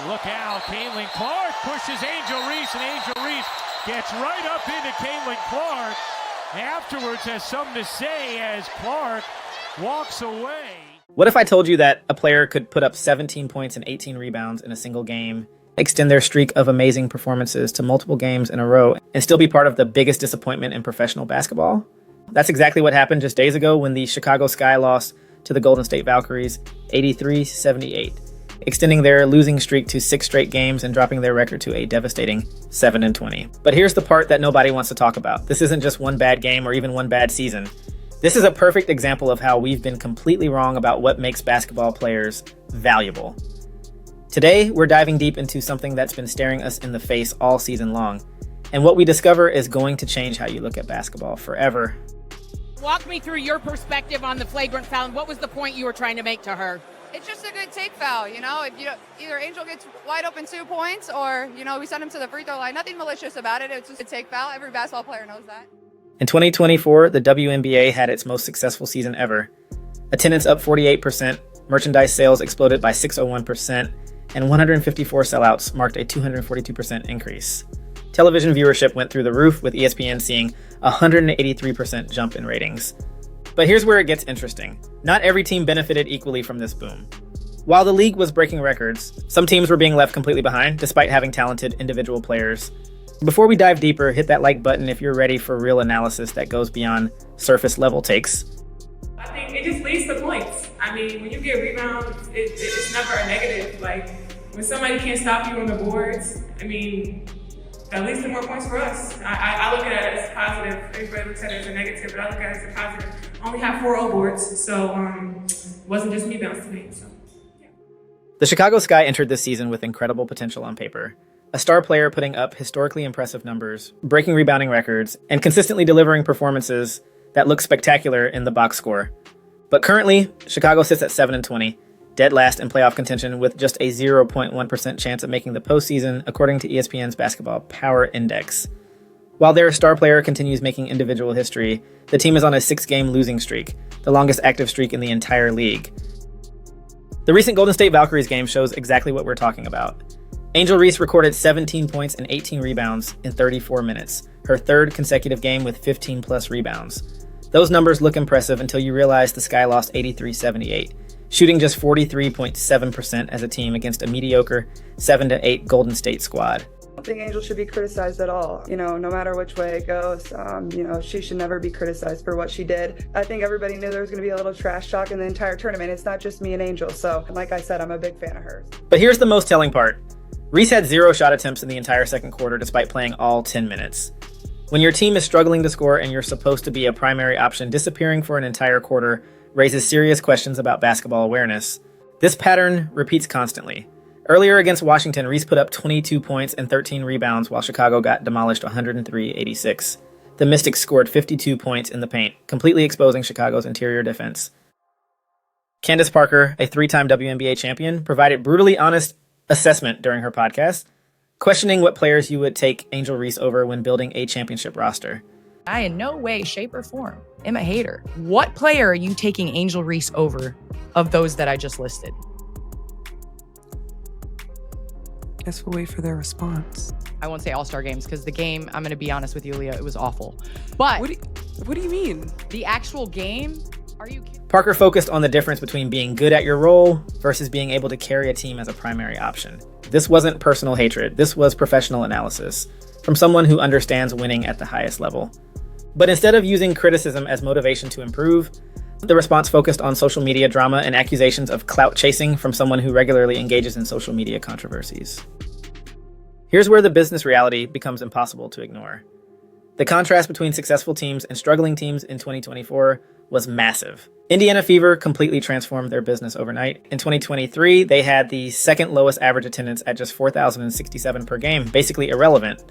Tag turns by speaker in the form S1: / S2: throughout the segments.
S1: Look out, Caitlin Clark pushes Angel Reese, and Angel Reese gets right up into Caitlin Clark. Afterwards has something to say as Clark walks away.
S2: What if I told you that a player could put up 17 points and 18 rebounds in a single game, extend their streak of amazing performances to multiple games in a row, and still be part of the biggest disappointment in professional basketball? That's exactly what happened just days ago when the Chicago Sky lost to the Golden State Valkyries 83-78, extending their losing streak to 6 straight games and dropping their record to a devastating 7-20. But here's the part that nobody wants to talk about. This isn't just one bad game or even one bad season. This is a perfect example of how we've been completely wrong about what makes basketball players valuable. Today, we're diving deep into something that's been staring us in the face all season long. And what we discover is going to change how you look at basketball forever.
S3: Walk me through your perspective on the flagrant foul, and what was the point you were trying to make to her?
S4: It's just a good take foul, you know. If either Angel gets wide open 2 points or, we send him to the free throw line. Nothing malicious about it. It's just a take foul. Every basketball player knows that.
S2: In 2024, the WNBA had its most successful season ever. Attendance up 48%, merchandise sales exploded by 601%, and 154 sellouts marked a 242% increase. Television viewership went through the roof, with ESPN seeing a 183% jump in ratings. But here's where it gets interesting. Not every team benefited equally from this boom. While the league was breaking records, some teams were being left completely behind, despite having talented individual players. Before we dive deeper, hit that like button if you're ready for real analysis that goes beyond surface level takes.
S5: I think it just leads to points. I mean, when you get rebounds, it's never a negative. Like, when somebody can't stop you on the boards, I mean, that leads to more points for us. I look at it as positive. Everybody looks at it as a negative, but I look at it as a positive. I only have 4 O boards, so it wasn't just rebounds to me. So, yeah.
S2: The Chicago Sky entered this season with incredible potential on paper. A star player putting up historically impressive numbers, breaking rebounding records, and consistently delivering performances that look spectacular in the box score. But currently, Chicago sits at 7-20, dead last in playoff contention with just a 0.1% chance of making the postseason, according to ESPN's Basketball Power Index. While their star player continues making individual history, the team is on a 6-game losing streak, the longest active streak in the entire league. The recent Golden State Valkyries game shows exactly what we're talking about. Angel Reese recorded 17 points and 18 rebounds in 34 minutes, her 3rd consecutive game with 15-plus rebounds. Those numbers look impressive until you realize the Sky lost 83-78, shooting just 43.7% as a team against a mediocre 7-8 Golden State squad.
S6: I don't think Angel should be criticized at all. No matter which way it goes, she should never be criticized for what she did. I think everybody knew there was going to be a little trash talk in the entire tournament. It's not just me and Angel. So, like I said, I'm a big fan of hers.
S2: But here's the most telling part. Reese had 0 shot attempts in the entire second quarter despite playing all 10 minutes. When your team is struggling to score and you're supposed to be a primary option, disappearing for an entire quarter raises serious questions about basketball awareness. This pattern repeats constantly. Earlier against Washington, Reese put up 22 points and 13 rebounds while Chicago got demolished 103-86. The Mystics scored 52 points in the paint, completely exposing Chicago's interior defense. Candace Parker, a 3-time WNBA champion, provided brutally honest assessment during her podcast, questioning what players you would take Angel Reese over when building a championship roster.
S7: I in no way, shape, or form am a hater. What player are you taking Angel Reese over of those that I just listed?
S8: Guess we'll wait for their response.
S7: I won't say all-star games because the game, I'm going to be honest with you, Leah, it was awful. But
S8: What do you mean?
S7: The actual game, are you kidding?
S2: Parker focused on the difference between being good at your role versus being able to carry a team as a primary option. This wasn't personal hatred. This was professional analysis from someone who understands winning at the highest level. But instead of using criticism as motivation to improve, the response focused on social media drama and accusations of clout chasing from someone who regularly engages in social media controversies. Here's where the business reality becomes impossible to ignore. The contrast between successful teams and struggling teams in 2024 was massive. Indiana Fever completely transformed their business overnight. In 2023, they had the 2nd lowest average attendance at just 4,067 per game, basically irrelevant.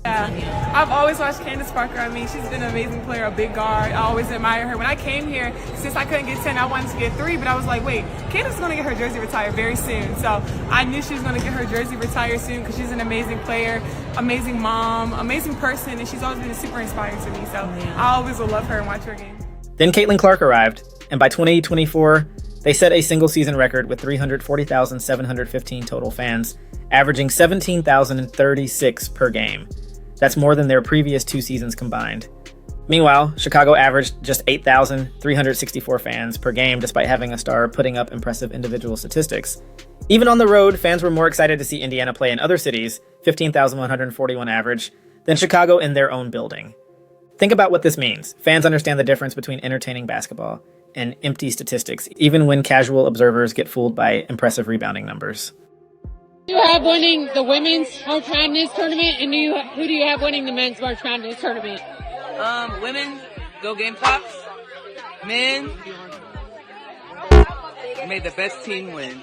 S5: Yeah, I've always watched Candace Parker. I mean, she's been an amazing player, a big guard. I always admire her. When I came here, since I couldn't get 10, I wanted to get 3, but I was like, wait, Candace is going to get her jersey retired very soon. So I knew she was going to get her jersey retired soon because she's an amazing player, amazing mom, amazing person, and she's always been super inspiring to me. So I always will love her and watch her games.
S2: Then Caitlin Clark arrived, and by 2024, They set a single-season record with 340,715 total fans, averaging 17,036 per game. That's more than their previous 2 seasons combined. Meanwhile, Chicago averaged just 8,364 fans per game despite having a star putting up impressive individual statistics. Even on the road, fans were more excited to see Indiana play in other cities, 15,141 average, than Chicago in their own building. Think about what this means. Fans understand the difference between entertaining basketball and empty statistics, even when casual observers get fooled by impressive rebounding numbers.
S9: Who do you have winning the women's March Madness tournament, and who do you have winning the men's March Madness tournament?
S10: Women, go Gamecocks. Men, may the best team win.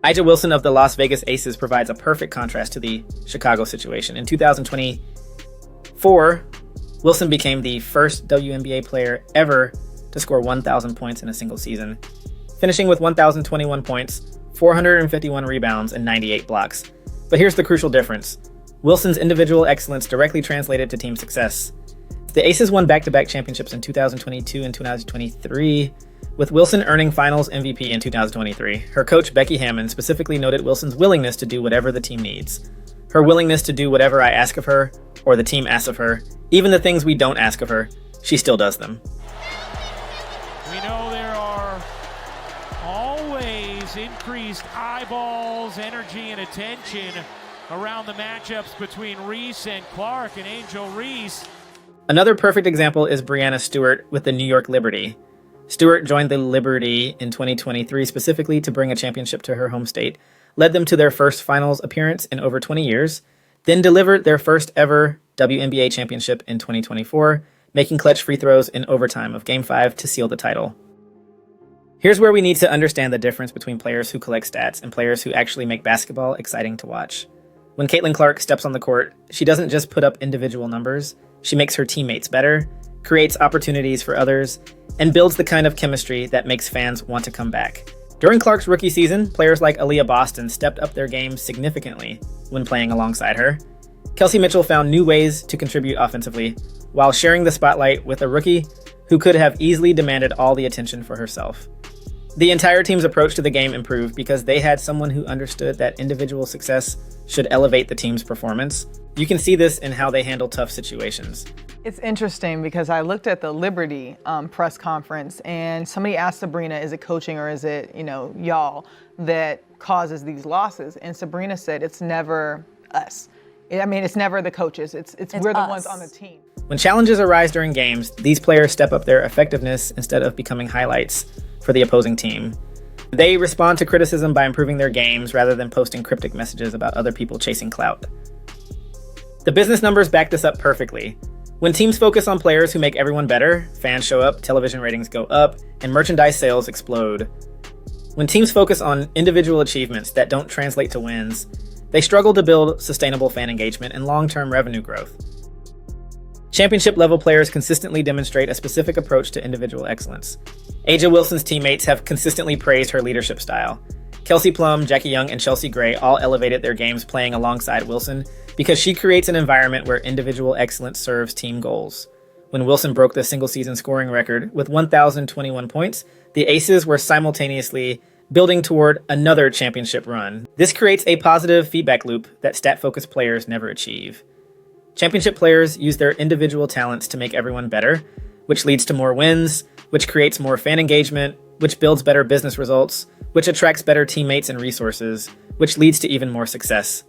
S2: Ija Wilson of the Las Vegas Aces provides a perfect contrast to the Chicago situation. In 2024, Wilson became the first WNBA player ever to score 1,000 points in a single season, finishing with 1,021 points, 451 rebounds, and 98 blocks. But here's the crucial difference. Wilson's individual excellence directly translated to team success. The Aces won back-to-back championships in 2022 and 2023, with Wilson earning Finals MVP in 2023. Her coach, Becky Hammond, specifically noted Wilson's willingness to do whatever the team needs. Her willingness to do whatever I ask of her, or the team asks of her, even the things we don't ask of her, she still does them.
S1: We know there are always increased eyeballs, energy, and attention around the matchups between Reese and Clark and Angel Reese.
S2: Another perfect example is Breanna Stewart with the New York Liberty. Stewart joined the Liberty in 2023 specifically to bring a championship to her home state, led them to their first finals appearance in over 20 years, then delivered their first ever WNBA championship in 2024, making clutch free throws in overtime of Game 5 to seal the title. Here's where we need to understand the difference between players who collect stats and players who actually make basketball exciting to watch. When Caitlin Clark steps on the court, she doesn't just put up individual numbers, she makes her teammates better, creates opportunities for others, and builds the kind of chemistry that makes fans want to come back. During Clark's rookie season, players like Aaliyah Boston stepped up their game significantly when playing alongside her. Kelsey Mitchell found new ways to contribute offensively, while sharing the spotlight with a rookie who could have easily demanded all the attention for herself. The entire team's approach to the game improved because they had someone who understood that individual success should elevate the team's performance. You can see this in how they handle tough situations.
S11: It's interesting because I looked at the Liberty press conference and somebody asked Sabrina, is it coaching or is it, y'all that causes these losses? And Sabrina said, it's never us. It's never the coaches. It's we're the ones on the team.
S2: When challenges arise during games, these players step up their effectiveness instead of becoming highlights for the opposing team. They respond to criticism by improving their games rather than posting cryptic messages about other people chasing clout. The business numbers back this up perfectly. When teams focus on players who make everyone better, fans show up, television ratings go up, and merchandise sales explode. When teams focus on individual achievements that don't translate to wins, they struggle to build sustainable fan engagement and long-term revenue growth. Championship-level players consistently demonstrate a specific approach to individual excellence. A'ja Wilson's teammates have consistently praised her leadership style. Kelsey Plum, Jackie Young, and Chelsea Gray all elevated their games playing alongside Wilson because she creates an environment where individual excellence serves team goals. When Wilson broke the single-season scoring record with 1,021 points, the Aces were simultaneously building toward another championship run. This creates a positive feedback loop that stat-focused players never achieve. Championship players use their individual talents to make everyone better, which leads to more wins, which creates more fan engagement, which builds better business results, which attracts better teammates and resources, which leads to even more success.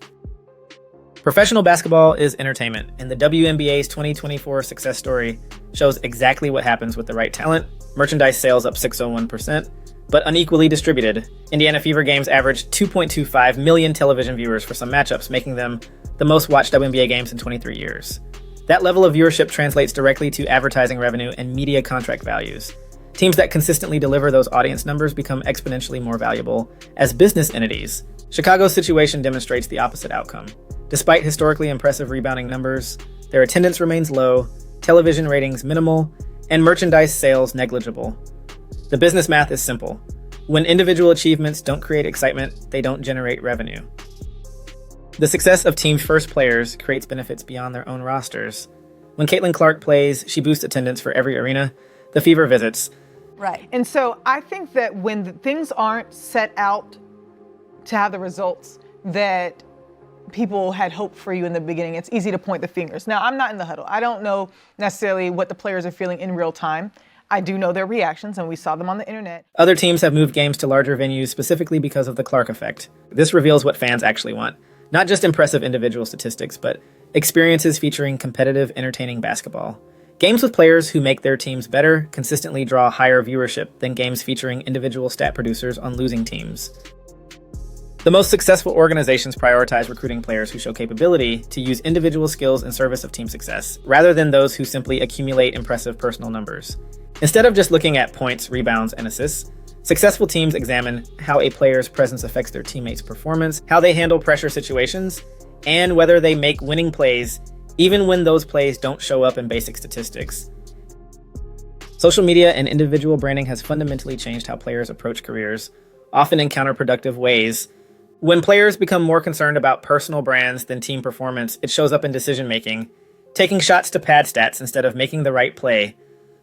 S2: Professional basketball is entertainment, and the WNBA's 2024 success story shows exactly what happens with the right talent. Merchandise sales up 601%, but unequally distributed. Indiana Fever games averaged 2.25 million television viewers for some matchups, making them the most watched WNBA games in 23 years. That level of viewership translates directly to advertising revenue and media contract values. Teams that consistently deliver those audience numbers become exponentially more valuable as business entities. Chicago's situation demonstrates the opposite outcome. Despite historically impressive rebounding numbers, their attendance remains low, television ratings minimal, and merchandise sales negligible. The business math is simple. When individual achievements don't create excitement, they don't generate revenue. The success of team first players creates benefits beyond their own rosters. When Caitlin Clark plays, she boosts attendance for every arena the Fever visits.
S6: Right.
S11: And so I think that when things aren't set out to have the results that people had hoped for you in the beginning, it's easy to point the fingers. Now, I'm not in the huddle. I don't know necessarily what the players are feeling in real time. I do know their reactions, and we saw them on the internet.
S2: Other teams have moved games to larger venues specifically because of the Clark effect. This reveals what fans actually want. Not just impressive individual statistics, but experiences featuring competitive, entertaining basketball. Games with players who make their teams better consistently draw higher viewership than games featuring individual stat producers on losing teams. The most successful organizations prioritize recruiting players who show capability to use individual skills in service of team success, rather than those who simply accumulate impressive personal numbers. Instead of just looking at points, rebounds, and assists, successful teams examine how a player's presence affects their teammates' performance, how they handle pressure situations, and whether they make winning plays, even when those plays don't show up in basic statistics. Social media and individual branding has fundamentally changed how players approach careers, often in counterproductive ways. When players become more concerned about personal brands than team performance, it shows up in decision-making, taking shots to pad stats instead of making the right play,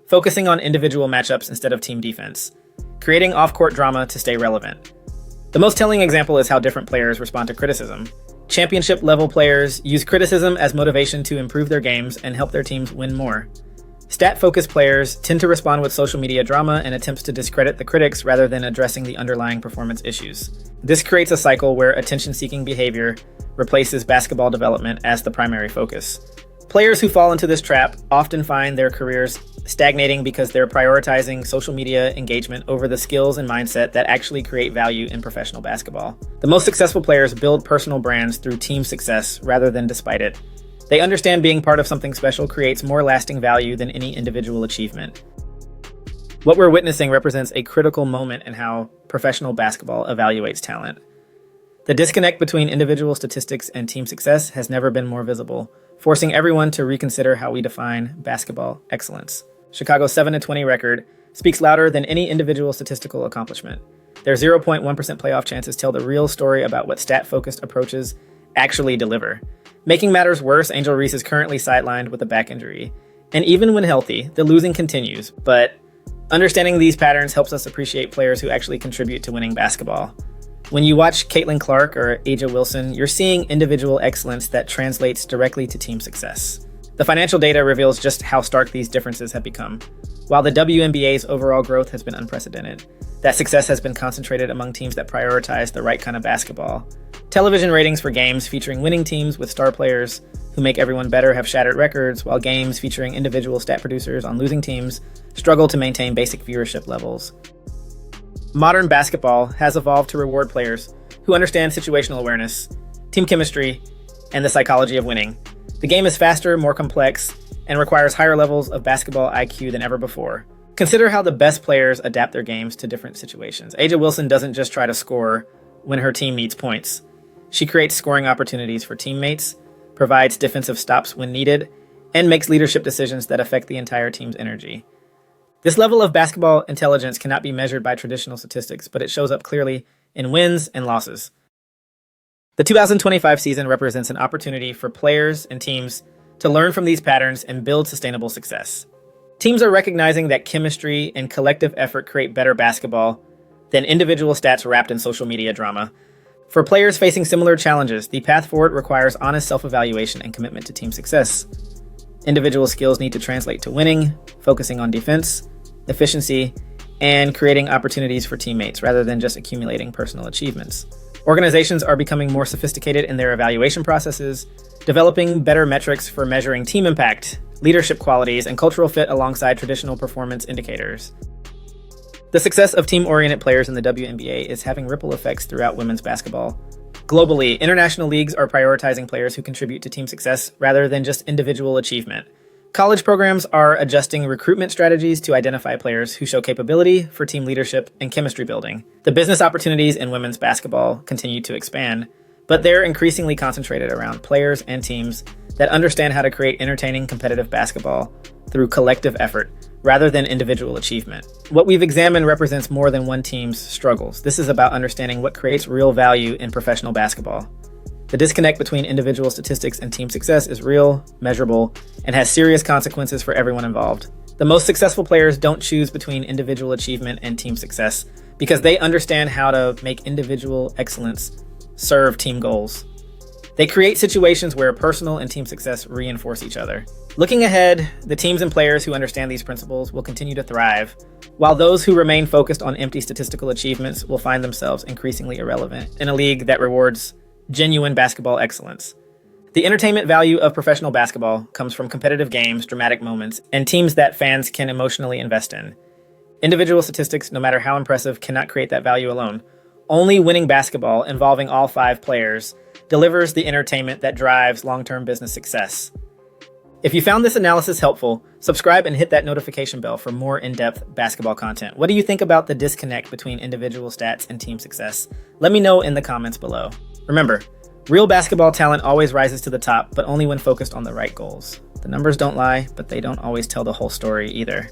S2: focusing on individual matchups instead of team defense, creating off-court drama to stay relevant. The most telling example is how different players respond to criticism. Championship-level players use criticism as motivation to improve their games and help their teams win more. Stat-focused players tend to respond with social media drama and attempts to discredit the critics rather than addressing the underlying performance issues. This creates a cycle where attention-seeking behavior replaces basketball development as the primary focus. Players who fall into this trap often find their careers stagnating because they're prioritizing social media engagement over the skills and mindset that actually create value in professional basketball. The most successful players build personal brands through team success rather than despite it. They understand being part of something special creates more lasting value than any individual achievement. What we're witnessing represents a critical moment in how professional basketball evaluates talent. The disconnect between individual statistics and team success has never been more visible, forcing everyone to reconsider how we define basketball excellence. Chicago's 7-20 record speaks louder than any individual statistical accomplishment. Their 0.1% playoff chances tell the real story about what stat-focused approaches actually deliver. Making matters worse, Angel Reese is currently sidelined with a back injury. And even when healthy, the losing continues, but understanding these patterns helps us appreciate players who actually contribute to winning basketball. When you watch Caitlin Clark or A'ja Wilson, you're seeing individual excellence that translates directly to team success. The financial data reveals just how stark these differences have become. While the WNBA's overall growth has been unprecedented, that success has been concentrated among teams that prioritize the right kind of basketball. Television ratings for games featuring winning teams with star players who make everyone better have shattered records, while games featuring individual stat producers on losing teams struggle to maintain basic viewership levels. Modern basketball has evolved to reward players who understand situational awareness, team chemistry, and the psychology of winning. The game is faster, more complex, and requires higher levels of basketball IQ than ever before. Consider how the best players adapt their games to different situations. A'ja Wilson doesn't just try to score when her team needs points. She creates scoring opportunities for teammates, provides defensive stops when needed, and makes leadership decisions that affect the entire team's energy. This level of basketball intelligence cannot be measured by traditional statistics, but it shows up clearly in wins and losses. The 2025 season represents an opportunity for players and teams to learn from these patterns and build sustainable success. Teams are recognizing that chemistry and collective effort create better basketball than individual stats wrapped in social media drama. For players facing similar challenges, the path forward requires honest self-evaluation and commitment to team success. Individual skills need to translate to winning, focusing on defense, efficiency, and creating opportunities for teammates rather than just accumulating personal achievements. Organizations are becoming more sophisticated in their evaluation processes, developing better metrics for measuring team impact, leadership qualities, and cultural fit alongside traditional performance indicators. The success of team-oriented players in the WNBA is having ripple effects throughout women's basketball. Globally, international leagues are prioritizing players who contribute to team success rather than just individual achievement. College programs are adjusting recruitment strategies to identify players who show capability for team leadership and chemistry building. The business opportunities in women's basketball continue to expand, but they're increasingly concentrated around players and teams that understand how to create entertaining competitive basketball through collective effort rather than individual achievement. What we've examined represents more than one team's struggles. This is about understanding what creates real value in professional basketball. The disconnect between individual statistics and team success is real, measurable, and has serious consequences for everyone involved. The most successful players don't choose between individual achievement and team success because they understand how to make individual excellence serve team goals. They create situations where personal and team success reinforce each other. Looking ahead, the teams and players who understand these principles will continue to thrive, while those who remain focused on empty statistical achievements will find themselves increasingly irrelevant in a league that rewards genuine basketball excellence. The entertainment value of professional basketball comes from competitive games, dramatic moments, and teams that fans can emotionally invest in. Individual statistics, no matter how impressive, cannot create that value alone. Only winning basketball involving all 5 players delivers the entertainment that drives long-term business success. If you found this analysis helpful, subscribe and hit that notification bell for more in-depth basketball content. What do you think about the disconnect between individual stats and team success? Let me know in the comments below. Remember, real basketball talent always rises to the top, but only when focused on the right goals. The numbers don't lie, but they don't always tell the whole story either.